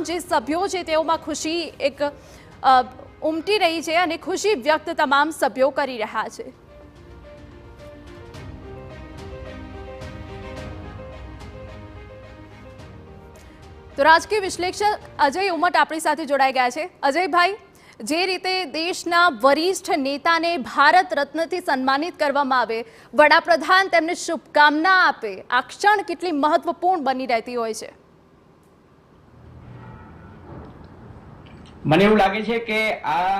જે સભ્યો છે તેઓમાં ખુશી એક ઉમટી રહી છે અને ખુશી વ્યક્ત તમામ સભ્યો કરી રહ્યા છે। તો રાજકીય વિશ્લેષક અજય ઉમટ આપણી સાથે જોડાઈ ગયા છે। અજયભાઈ, જે રીતે દેશના વરિષ્ઠ નેતાને ભારત રત્નથી સન્માનિત કરવામાં આવે, વડાપ્રધાન તેમને શુભકામના આપે, આ ક્ષણ કેટલી મહત્વપૂર્ણ બની રહેતી હોય છે? મને એવું લાગે છે કે આ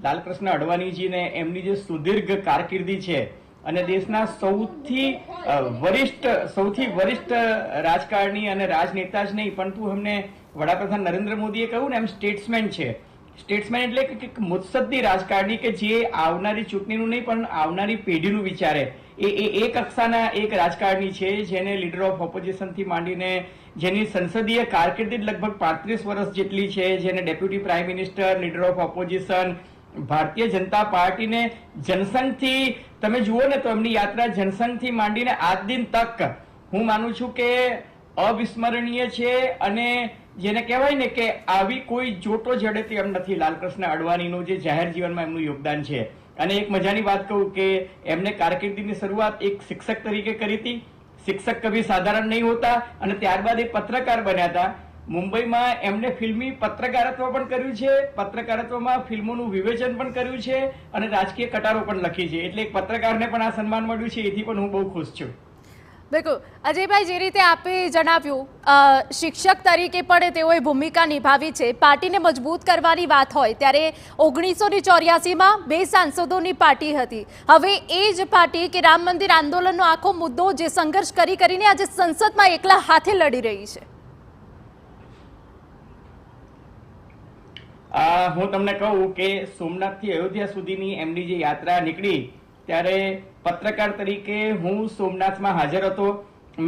લાલકૃષ્ણ અડવાણીજીને એમની જે સુદીર્ઘ કારકિર્દી છે અને દેશના સૌથી વરિષ્ઠ રાજકારણી અને રાજનેતા જ નહીં, પરંતુ એમને વડાપ્રધાન નરેન્દ્ર મોદીએ કહ્યું ને એમ સ્ટેટ્સમેન છે। સ્ટેટ્સમેન એટલે કે મુત્સદ્દી રાજકારણી કે જે આવનારી ચૂંટણીનું નહીં પણ આવનારી પેઢીનું વિચારે, એ કક્ષાના એક રાજકારણી છે, જેને લીડર ઓફ ઓપોઝિશન થી માંડીને જેની સંસદીય કારકિર્દી લગભગ 35 વર્ષ જેટલી છે, જેને deputy prime minister, leader of opposition, Bharatiya Janata પાર્ટીને જનસંઘથી તમે જુઓ ને તો એમની યાત્રા જનસંઘથી માંડીને આજ દિન તક હું માનું છું કે અવિસ્મરણીય છે। અને જેને કહેવાય ને કે આવી કોઈ જોટો જડે તેમ નથી લાલકૃષ્ણ અડવાણીનું જે જાહેર જીવનમાં એમનું યોગદાન છે। અને એક મજાની વાત કહું કે એમને કારકિર્દીની શરૂઆત એક શિક્ષક તરીકે કરી હતી। શિક્ષક કભી સાધારણ નહીં હોતા અને ત્યારબાદ એ પત્રકાર બન્યા હતા। મુંબઈમાં એમને ફિલ્મી પત્રકારત્વ પણ કર્યું છે, પત્રકારત્વમાં ફિલ્મોનું વિવેચન પણ કર્યું છે અને રાજકીય કટારો પણ લખી છે। એટલે એક પત્રકારને પણ આ સન્માન મળ્યું છે, એથી પણ હું બહુ ખુશ છું। બિલકુલ અજયભાઈ, જે રીતે આપે જણાવ્યું, શિક્ષક તરીકે પણ તેઓએ ભૂમિકા નિભાવી છે। પાર્ટીને મજબૂત કરવાની વાત હોય ત્યારે 1984માં 2 સાંસદોની પાર્ટી હતી। હવે એ જ પાર્ટી કે રામ મંદિર આંદોલનનો આખો મુદ્દો જે સંઘર્ષ કરીને આજે સંસદમાં એકલા હાથે લડી રહી છે। હું તમને કહું કે સોમનાથથી અયોધ્યા સુધીની એમની જે યાત્રા નીકળી ત્યારે પત્રકાર તરીકે હું સોમનાથમાં હાજર હતો।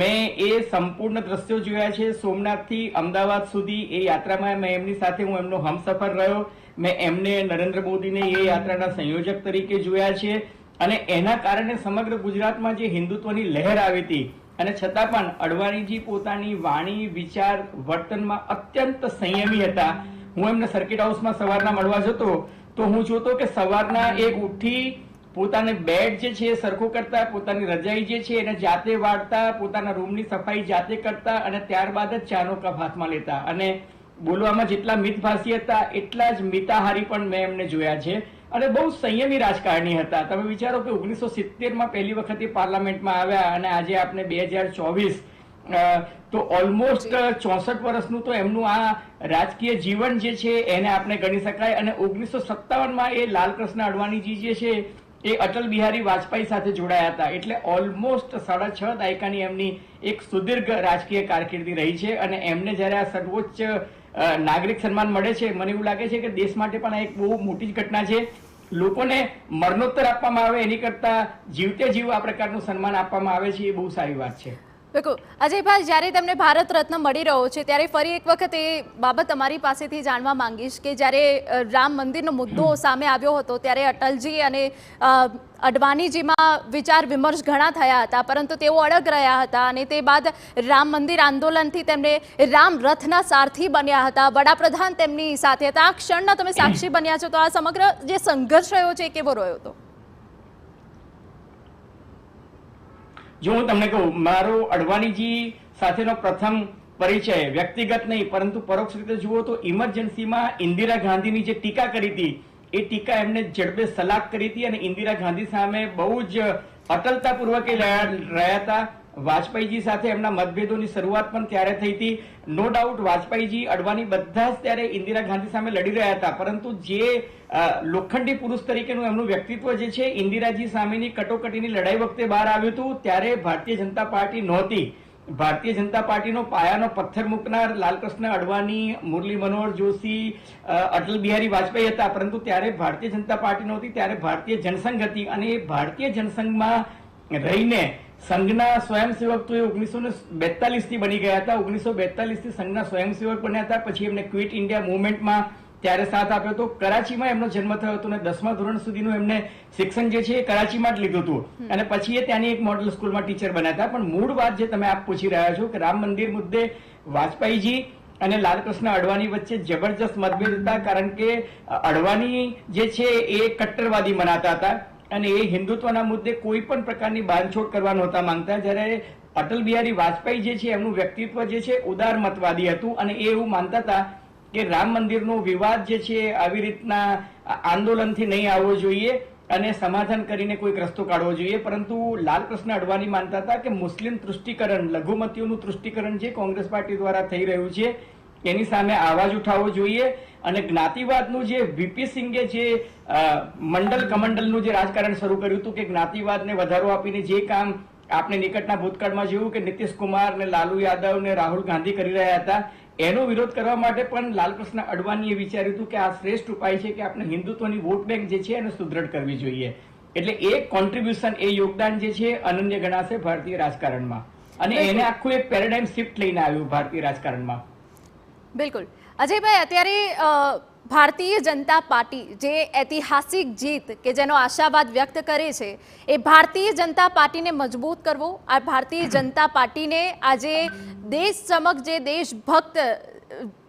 મેં એ સંપૂર્ણ દ્રશ્યો જોયા છે। સોમનાથથી અમદાવાદ સુધી એ યાત્રામાં મેં એમની સાથે હું એમનો હમસફર રહ્યો। મેં એમને નરેન્દ્ર મોદીને એ યાત્રાના સંયોજક તરીકે જોયા છે અને એના કારણે સમગ્ર ગુજરાતમાં જે હિન્દુત્વની લહેર આવી હતી અને છતાં પણ અડવાણીજી પોતાની વાણી, વિચાર, વર્તનમાં અત્યંત સંયમી હતા। હું એમને સર્કિટ હાઉસમાં સવારના મળવા જતો તો હું જોતો કે સવારના એક ઉઠી પોતાને બેડ જે છે સરખો કરતા, પોતાની રજાઈ જે છે એને જાતે વાળતા, પોતાના રૂમની સફાઈ જાતે કરતા અને ત્યારબાદ જ ચાનો કપ હાથમાં લેતા। અને બોલવામાં જેટલા મિતભાષી હતા એટલા જ મિતાહારી પણ મેં એમને જોયા છે અને બહુ સંયમી રાજકારણી હતા। તમે વિચારો કે 1970માં પહેલી વખત પાર્લામેન્ટમાં આવ્યા અને આજે આપણે 2024 તો ઓલમોસ્ટ 64 વર્ષનું તો એમનું આ રાજકીય જીવન જે છે એને આપણે ગણી શકાય। અને 1957માં એ લાલકૃષ્ણ અડવાણીજી જે છે એ અટલ બિહારી વાજપેયી સાથે જોડાયા હતા। એટલે ઓલમોસ્ટ 6.5 દાયકાની એમની એક સુદીર્ઘ રાજકીય કારકિર્દી રહી છે અને એમને જ્યારે આ સર્વોચ્ચ નાગરિક સન્માન મળે છે, મને એવું લાગે છે કે દેશ માટે પણ આ એક બહુ મોટી જ ઘટના છે। લોકોને મરણોત્તર આપવામાં આવે એની કરતા જીવતે જીવ આ પ્રકારનું સન્માન આપવામાં આવે છે, એ બહુ સારી વાત છે। બિલકુલ અજયભાઈ, જ્યારે તેમને ભારત રત્ન મળી રહ્યો છે ત્યારે ફરી એક વખત એ બાબત તમારી પાસેથી જાણવા માંગીશ કે જ્યારે રામ મંદિરનો મુદ્દો સામે આવ્યો હતો ત્યારે અટલજી અને અડવાણીજીમાં વિચાર વિમર્શ ઘણા થયા હતા, પરંતુ તેઓ અડગ રહ્યા હતા અને તે બાદ રામ મંદિર આંદોલનથી તેમને રામ રથના સારથી બન્યા હતા। વડાપ્રધાન તેમની સાથે હતા। આ ક્ષણના તમે સાક્ષી બન્યા છો, તો આ સમગ્ર જે સંઘર્ષ રહ્યો છે એ કેવો રહ્યો હતો? જો હું તમને કહું, મારો અડવાણીજી સાથેનો પ્રથમ પરિચય વ્યક્તિગત નહીં પરંતુ પરોક્ષ રીતે જુઓ તો ઇમરજન્સીમાં ઇન્દિરા ગાંધીની જે ટીકા કરી હતી એ ટીકા એમને જડબે સલાક કરી હતી અને ઇન્દિરા ગાંધી સામે બહુ જ અટલતાપૂર્વક રહ્યા હતા। વાજપેયીજી સાથે એમના મતભેદોની શરૂઆત પણ ત્યારે થઈ હતી। નો ડાઉટ વાજપેયીજી, અડવાણી બધા જ ત્યારે ઇન્દિરા ગાંધી સામે લડી રહ્યા હતા, પરંતુ જે લોખંડી પુરુષ તરીકેનું એમનું વ્યક્તિત્વ જે છે ઇન્દિરાજી સામેની કટોકટીની લડાઈ વખતે બહાર આવ્યું હતું ત્યારે ભારતીય જનતા પાર્ટી નહોતી। ભારતીય જનતા પાર્ટીનો પાયાનો પથ્થર મૂકનાર લાલકૃષ્ણ અડવાણી, મુરલી મનોહર જોશી, અટલ બિહારી વાજપેયી હતા, પરંતુ ત્યારે ભારતીય જનતા પાર્ટી નહોતી, ત્યારે ભારતીય જનસંઘ હતી અને એ ભારતીય જનસંઘમાં રહીને સંઘના સ્વયંસેવક તો એ 1942 થી બની ગયા હતા। 1942 થી સંઘના સ્વયંસેવક બન્યા હતા। પછી એમને ક્વિટ ઇન્ડિયા મુવમેન્ટમાં ત્યારે સાથ આપ્યો હતો। કરાચીમાં એમનો જન્મ થયો હતો અને 10મા ધોરણ સુધીનું એમને શિક્ષણ જે છે એ કરાચીમાં જ લીધું હતું અને પછી એ ત્યાંની એક મોડલ સ્કૂલમાં ટીચર બન્યા હતા। પણ મૂળ વાત જે તમે આપ પૂછી રહ્યા છો કે રામ મંદિર મુદ્દે વાજપેયીજી અને લાલકૃષ્ણ અડવાણી વચ્ચે જબરજસ્ત મતભેદ હતા, કારણ કે અડવાણી જે છે એ કટ્ટરવાદી મનાતા હતા અને એ હિન્દુત્વના મુદ્દે કોઈ પણ પ્રકારની બાંધછોડ કરવા નહોતા માંગતા, જ્યારે અટલ બિહારી વાજપેયી જે છે એમનું વ્યક્તિત્વ જે છે ઉદારમતવાદી હતું અને એ એવું માનતા હતા કે રામ મંદિરનો વિવાદ જે છે આવી રીતના આંદોલનથી નહીં આવવો જોઈએ અને સમાધાન કરીને કોઈક રસ્તો કાઢવો જોઈએ. પરંતુ લાલકૃષ્ણ અડવાણી માનતા હતા કે મુસ્લિમ તૃષ્ટિકરણ, લઘુમતીઓનું તૃષ્ટિકરણ જે કોંગ્રેસ પાર્ટી દ્વારા થઈ રહ્યું છે એની સામે અવાજ ઉઠાવવો જોઈએ અને જ્ઞાતિવાદનું જે વીપી સિંઘે જે મંડલ કમંડલનું જે રાજકારણ શરૂ કર્યું હતું કે જ્ઞાતિવાદને વધારો આપીને જે કામ આપણે નિકટના ભૂતકાળમાં જોયું કે નીતિશ કુમાર ને લાલુ યાદવ ને રાહુલ ગાંધી કરી રહ્યા હતા, એનો વિરોધ કરવા માટે પણ લાલકૃષ્ણ અડવાણીએ વિચાર્યું હતું કે આ શ્રેષ્ઠ ઉપાય છે કે આપણે હિન્દુત્વની વોટ બેંક જે છે એને સુદ્રઢ કરવી જોઈએ. એટલે એ કોન્ટ્રીબ્યુશન, એ યોગદાન જે છે અનન્ય ગણાશે ભારતીય રાજકારણમાં અને એને આખું એક પેરેડાઇમ શિફ્ટ લઈને આવ્યું ભારતીય રાજકારણમાં. બિલકુલ. અજયભાઈ, અત્યારે ભારતીય જનતા પાર્ટી જે ઐતિહાસિક જીત કે જેનો આશાવાદ વ્યક્ત કરે છે, એ ભારતીય જનતા પાર્ટીને મજબૂત કરવો, આ ભારતીય જનતા પાર્ટીને આજે દેશ સમક્ષ જે દેશભક્ત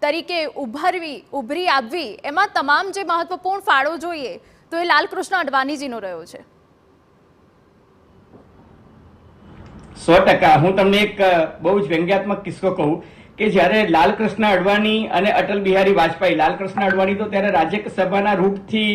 તરીકે ઉભરી આવવી, એમાં તમામ જે મહત્વપૂર્ણ ફાળો જોઈએ તો એ લાલકૃષ્ણ અડવાણીજીનો રહ્યો છે. 100%. હું તમને એક બહુ જ વ્યંગ્યાત્મક કિસ્સો કહું કે જ્યારે લાલકૃષ્ણ અડવાણી અને અટલ બિહારી વાજપેયી, લાલકૃષ્ણ અડવાણી તો ત્યારે રાજ્યસભાના રૂટથી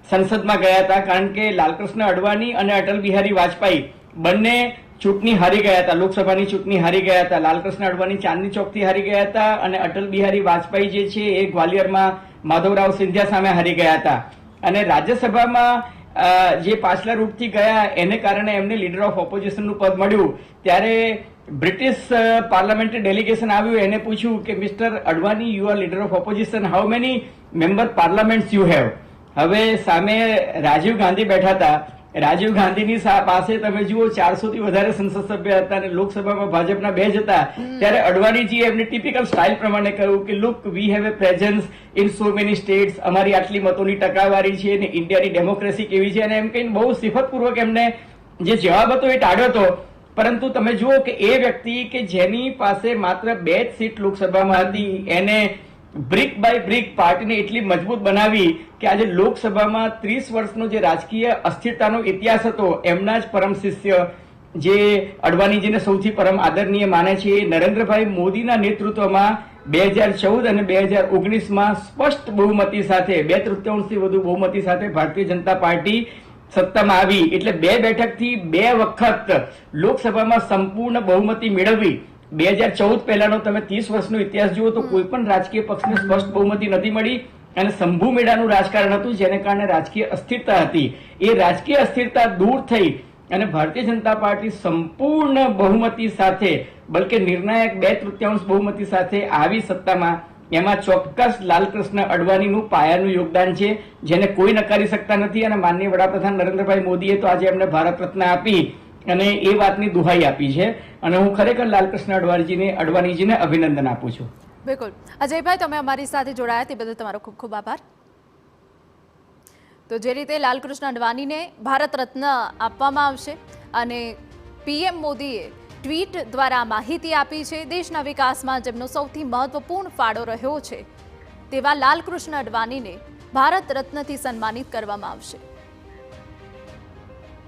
સંસદમાં ગયા હતા, કારણ કે લાલકૃષ્ણ અડવાણી અને અટલ બિહારી વાજપેયી બંને ચૂંટણી હારી ગયા હતા, લોકસભાની ચૂંટણી હારી ગયા હતા. લાલકૃષ્ણ અડવાણી ચાંદની ચોકથી હારી ગયા હતા અને અટલ બિહારી વાજપેયી જે છે એ ગ્વાલિયરમાં માધવરાવ સિંધિયા સામે હારી ગયા હતા. અને રાજ્યસભામાં જે પાછલા રૂટથી ગયા એને કારણે એમને લીડર ઓફ ઓપોઝિશનનું પદ મળ્યું. ત્યારે બ્રિટિશ પાર્લામેન્ટરી ડેલિગેશન આવ્યું, એને પૂછ્યું કે mister Advani, you are leader of opposition, how many member parliament you have. હવે સામે રાજીવ ગાંધી બેઠા હતા. રાજીવ ગાંધીની પાસે તમે જુઓ 400 થી વધારે સંસદ સભ્ય હતા અને લોકસભામાં ભાજપના 2 જ હતા. ત્યારે અડવાણીજી એમની ટિપિકલ સ્ટાઇલ પ્રમાણે કહ્યું કે look, we have a presence in so many states, અમારી આટલી મતોની ટકાવારી છે અને ઇન્ડિયાની ડેમોક્રેસી કેવી છે, અને એમ કહીને બહુ સિફતપૂર્વક એમને જે જવાબ હતો એ ટાળ્યો હતો. પરંતુ તમે જુઓ કે એ વ્યક્તિ કે જેની પાસે માત્ર 2 જ સીટ લોકસભામાં હતી, એને બ્રિક બાય બ્રિક પાર્ટીને એટલી મજબૂત બનાવી કે આજે લોકસભામાં 30 વર્ષનો જે રાજકીય અસ્થિરતાનો ઇતિહાસ હતો, એમના જ પરમ શિષ્ય જે અડવાણીજીને સૌથી પરમ આદરણીય માને છે, નરેન્દ્રભાઈ મોદીના નેતૃત્વમાં 2014 અને 2019માં સ્પષ્ટ બહુમતી સાથે, 2/3થી વધુ બહુમતી સાથે ભારતીય જનતા પાર્ટી સત્તામાં આવી. એટલે 2 બેઠકથી 2 વખત લોકસભામાં સંપૂર્ણ બહુમતી મેળવી. 2014 પહેલાનો તમે 30 વર્ષનો ઇતિહાસ જુઓ તો કોઈ પણ રાજકીય પક્ષને સ્પષ્ટ બહુમતી નથી મળી અને શંભુ મેળાનું રાજકારણ હતું, જેને કારણે રાજકીય અસ્થિરતા હતી. એ રાજકીય અસ્થિરતા દૂર થઈ અને ભારતીય જનતા પાર્ટી સંપૂર્ણ બહુમતી સાથે, બલકે નિર્ણાયક 2/3 બહુમતી સાથે આવી સત્તામાં. એમાં ચોક્કસ લાલકૃષ્ણ અડવાણીનું પાયાનું યોગદાન છે, જેને કોઈ નકારી શકતા નથી. અને માનનીય વડાપ્રધાન નરેન્દ્રભાઈ મોદીએ તો આજે એમને ભારત રત્ન આપી અને એ વાતની દુહાઈ આપી છે. અને હું ખરેખર લાલકૃષ્ણ અડવાણીજીને અભિનંદન આપું છું. બિલકુલ. અજયભાઈ, તમે અમારી સાથે જોડાયા તે બદલ તમારો ખૂબ ખૂબ આભાર. તો જે રીતે લાલકૃષ્ણ અડવાણીને ભારત રત્ન આપવામાં આવશે અને પીએમ મોદીએ ટ્વીટ દ્વારા માહિતી આપી છે, દેશના વિકાસમાં જેમનો સૌથી મહત્વપૂર્ણ ફાળો રહ્યો છે તેવા લાલકૃષ્ણ અડવાણીને ભારત રત્નથી સન્માનિત કરવામાં આવશે.